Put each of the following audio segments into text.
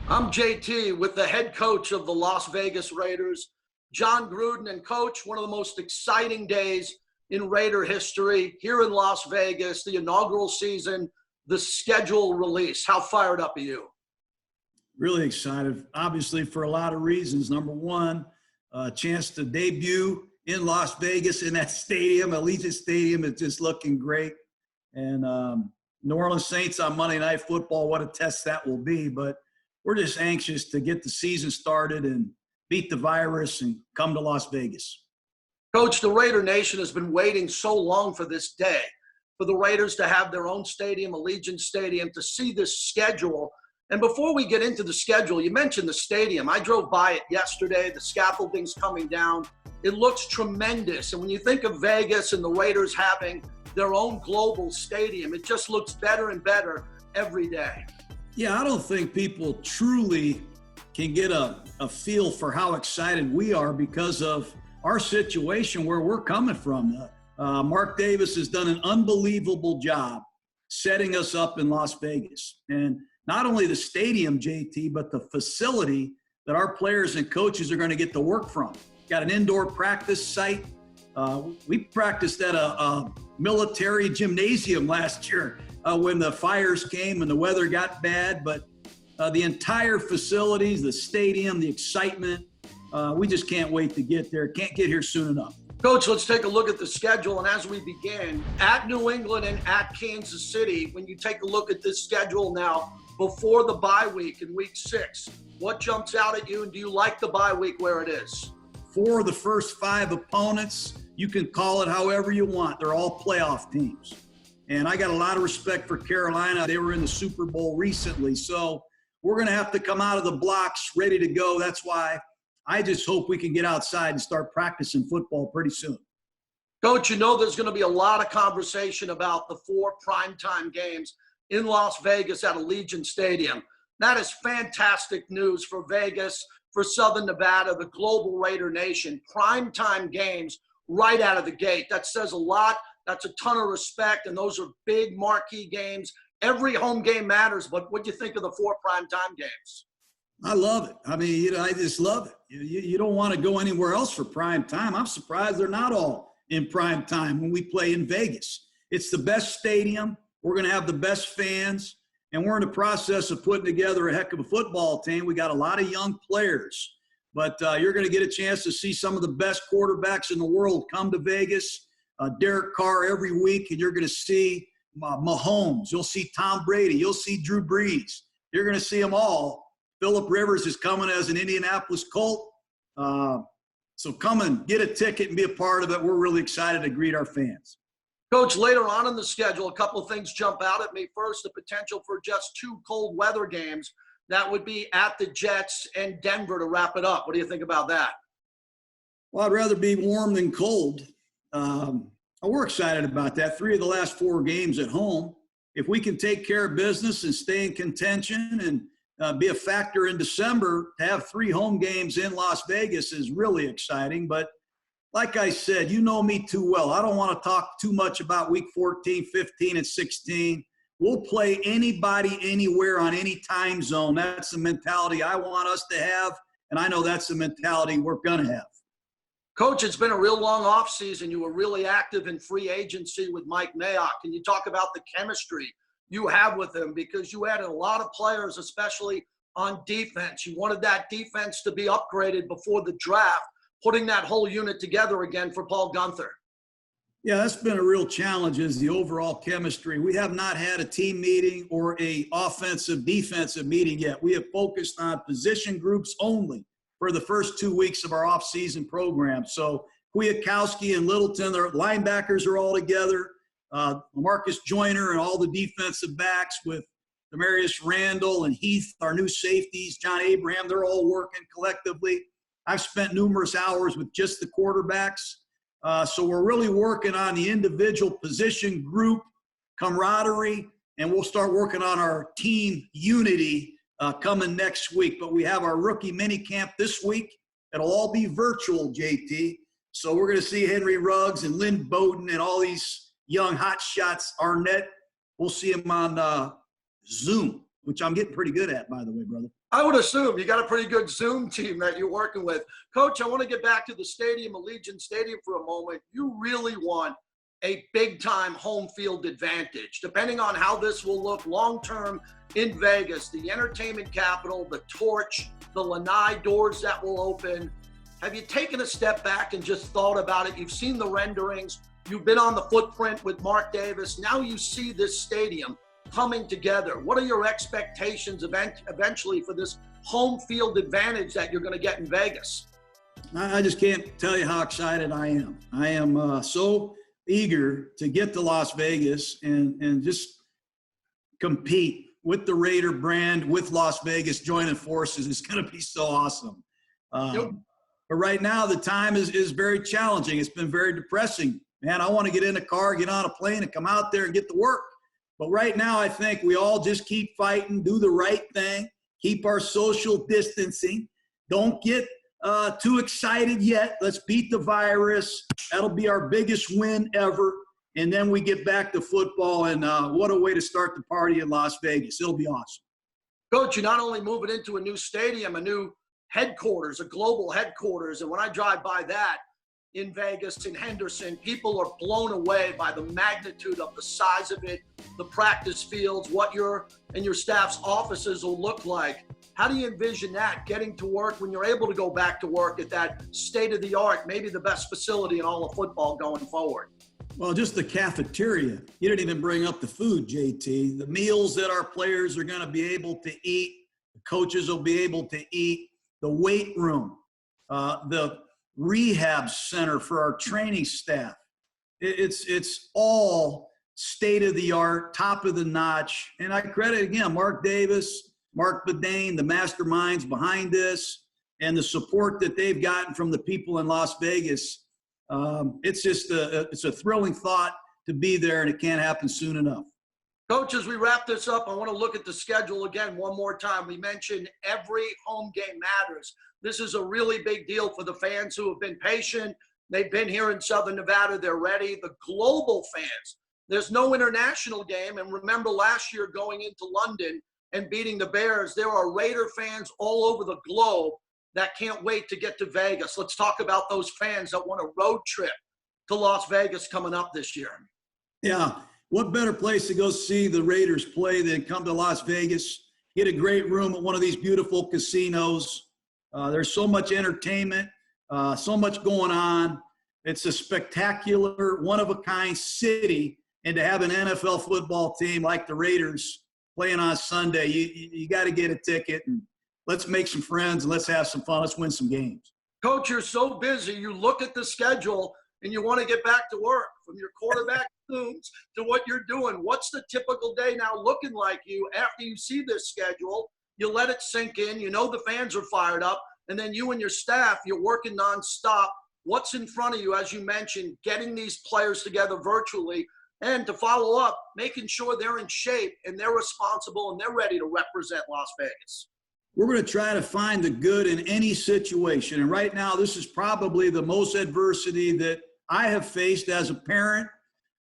I'm JT with the head coach of the Las Vegas Raiders, Jon Gruden. And coach, one of the most exciting days in Raider history here in Las Vegas, the inaugural season, the schedule release. How fired up are you? Really excited, obviously, for a lot of reasons. Number one, a chance to debut in Las Vegas in that stadium. Allegiant Stadium is just looking great. And New Orleans Saints on Monday Night Football, what a test that will be. But we're just anxious to get the season started and beat the virus and come to Las Vegas. Coach, the Raider Nation has been waiting so long for this day, for the Raiders to have their own stadium, Allegiant Stadium, to see this schedule. And before we get into the schedule, you mentioned the stadium. I drove by it yesterday. The scaffolding's coming down. It looks tremendous. And when you think of Vegas and the Raiders having their own global stadium, it just looks better and better every day. Yeah, I don't think people truly can get a feel for how excited we are because of our situation where we're coming from. Mark Davis has done an unbelievable job setting us up in Las Vegas. And not only the stadium, JT, but the facility that our players and coaches are going to get to work from. Got an indoor practice site. We practiced at a military gymnasium last year when the fires came and the weather got bad. But the entire facilities, the stadium, the excitement, we just can't wait to get there. Can't get here soon enough. Coach, let's take a look at the schedule. And as we begin, at New England and at Kansas City, when you take a look at this schedule now, before the bye week in week 6, what jumps out at you, and do you like the bye week where it is? For the first 5 opponents, you can call it however you want. They're all playoff teams. And I got a lot of respect for Carolina. They were in the Super Bowl recently. So we're going to have to come out of the blocks ready to go. That's why I just hope we can get outside and start practicing football pretty soon. Coach, you know there's going to be a lot of conversation about the 4 primetime games in Las Vegas at Allegiant Stadium. That is fantastic news for Vegas, for Southern Nevada, the global Raider Nation. Primetime games right out of the gate. That says a lot. That's a ton of respect, and those are big marquee games. Every home game matters, but what do you think of the 4 primetime games? I love it. I mean, I just love it. You don't want to go anywhere else for prime time. I'm surprised they're not all in prime time when we play in Vegas. It's the best stadium. We're going to have the best fans, and we're in the process of putting together a heck of a football team. We got a lot of young players, but you're going to get a chance to see some of the best quarterbacks in the world come to Vegas. Derek Carr every week, and you're going to see Mahomes. You'll see Tom Brady. You'll see Drew Brees. You're going to see them all. Phillip Rivers is coming as an Indianapolis Colt. So come and get a ticket and be a part of it. We're really excited to greet our fans. Coach, later on in the schedule, a couple of things jump out at me. First, the potential for just 2 cold weather games. That would be at the Jets and Denver to wrap it up. What do you think about that? Well, I'd rather be warm than cold. We're excited about that. 3 of the last 4 games at home. If we can take care of business and stay in contention and be a factor in December, to have 3 home games in Las Vegas is really exciting. But like I said, you know me too well. I don't want to talk too much about week 14, 15, and 16. We'll play anybody, anywhere, on any time zone. That's the mentality I want us to have, and I know that's the mentality we're going to have. Coach, it's been a real long offseason. You were really active in free agency with Mike Mayock. Can you talk about the chemistry you have with him? Because you added a lot of players, especially on defense. You wanted that defense to be upgraded before the draft, putting that whole unit together again for Paul Guenther. Yeah, that's been a real challenge, is the overall chemistry. We have not had a team meeting or a offensive-defensive meeting yet. We have focused on position groups only for the first 2 weeks of our off-season program. So Kwiatkowski and Littleton, their linebackers are all together. Marcus Joyner and all the defensive backs with Demarius Randall and Heath, our new safeties, John Abraham, they're all working collectively. I've spent numerous hours with just the quarterbacks. So we're really working on the individual position group camaraderie, and we'll start working on our team unity coming next week. But we have our rookie mini camp this week. It'll all be virtual, JT. So we're going to see Henry Ruggs and Lynn Bowden and all these young hot shots. Arnett, we'll see him on Zoom. which I'm getting pretty good at, by the way, brother. I would assume you got a pretty good Zoom team that you're working with. Coach, I want to get back to the stadium, Allegiant Stadium, for a moment. You really want a big-time home field advantage. Depending on how this will look long-term in Vegas, the entertainment capital, the torch, the lanai doors that will open. Have you taken a step back and just thought about it? You've seen the renderings. You've been on the footprint with Mark Davis. Now you see this stadium coming together. What are your expectations eventually for this home field advantage that you're going to get in Vegas? I just can't tell you how excited I am. I am so eager to get to Las Vegas and just compete with the Raider brand, with Las Vegas joining forces. It's going to be so awesome. But right now, the time is very challenging. It's been very depressing. Man, I want to get in a car, get on a plane, and come out there and get to work. But right now, I think we all just keep fighting, do the right thing, keep our social distancing. Don't get too excited yet. Let's beat the virus. That'll be our biggest win ever. And then we get back to football, and what a way to start the party in Las Vegas. It'll be awesome. Coach, you're not only moving into a new stadium, a new headquarters, a global headquarters, and when I drive by that in Vegas, in Henderson, people are blown away by the magnitude of the size of it, the practice fields, what your and your staff's offices will look like. How do you envision that, getting to work when you're able to go back to work at that state-of-the-art, maybe the best facility in all of football going forward? Well, just the cafeteria. You didn't even bring up the food, JT. The meals that our players are going to be able to eat, the coaches will be able to eat, the weight room, the rehab center for our training staff. It's all state-of-the-art, top of the notch. And I credit, again, Mark Davis, Mark Bedane, the masterminds behind this, and the support that they've gotten from the people in Las Vegas. It's just it's a thrilling thought to be there, and it can't happen soon enough. Coach, as we wrap this up, I want to look at the schedule again one more time. We mentioned every home game matters. This is a really big deal for the fans who have been patient. They've been here in Southern Nevada. They're ready. The global fans, there's no international game. And remember last year going into London and beating the Bears, there are Raider fans all over the globe that can't wait to get to Vegas. Let's talk about those fans that want a road trip to Las Vegas coming up this year. Yeah. What better place to go see the Raiders play than come to Las Vegas, get a great room at one of these beautiful casinos. There's so much entertainment, so much going on. It's a spectacular, one-of-a-kind city. And to have an NFL football team like the Raiders playing on Sunday, you got to get a ticket. And let's make some friends and let's have some fun. Let's win some games. Coach, you're so busy. You look at the schedule and you want to get back to work, from your quarterback zooms to what you're doing. What's the typical day now looking like you after you see this schedule? You let it sink in. You know the fans are fired up. And then you and your staff, you're working nonstop. What's in front of you, as you mentioned, getting these players together virtually, and to follow up, making sure they're in shape and they're responsible and they're ready to represent Las Vegas? We're going to try to find the good in any situation. And right now, this is probably the most adversity that I have faced as a parent,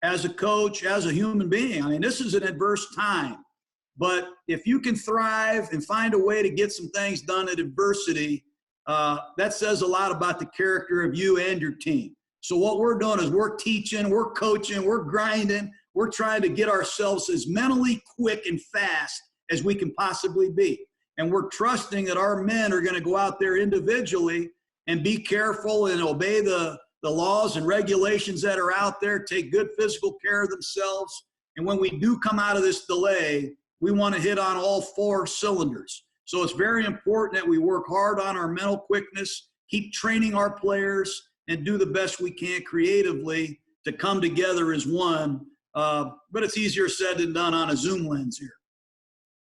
as a coach, as a human being. I mean, this is an adverse time. But if you can thrive and find a way to get some things done in adversity, that says a lot about the character of you and your team. So what we're doing is we're teaching, we're coaching, we're grinding. We're trying to get ourselves as mentally quick and fast as we can possibly be. And we're trusting that our men are going to go out there individually and be careful and obey the laws and regulations that are out there, take good physical care of themselves. And when we do come out of this delay, we want to hit on all 4 cylinders. So it's very important that we work hard on our mental quickness, keep training our players, and do the best we can creatively to come together as one. But it's easier said than done on a Zoom lens here.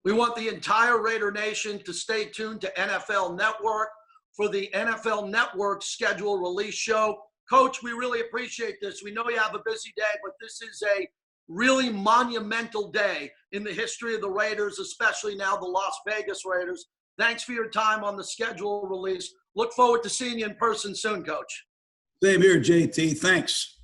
We want the entire Raider Nation to stay tuned to NFL Network for the NFL Network schedule release show. Coach, we really appreciate this. We know you have a busy day, but this is a really monumental day in the history of the Raiders, especially now the Las Vegas Raiders. Thanks for your time on the schedule release. Look forward to seeing you in person soon, Coach. Same here, JT. Thanks.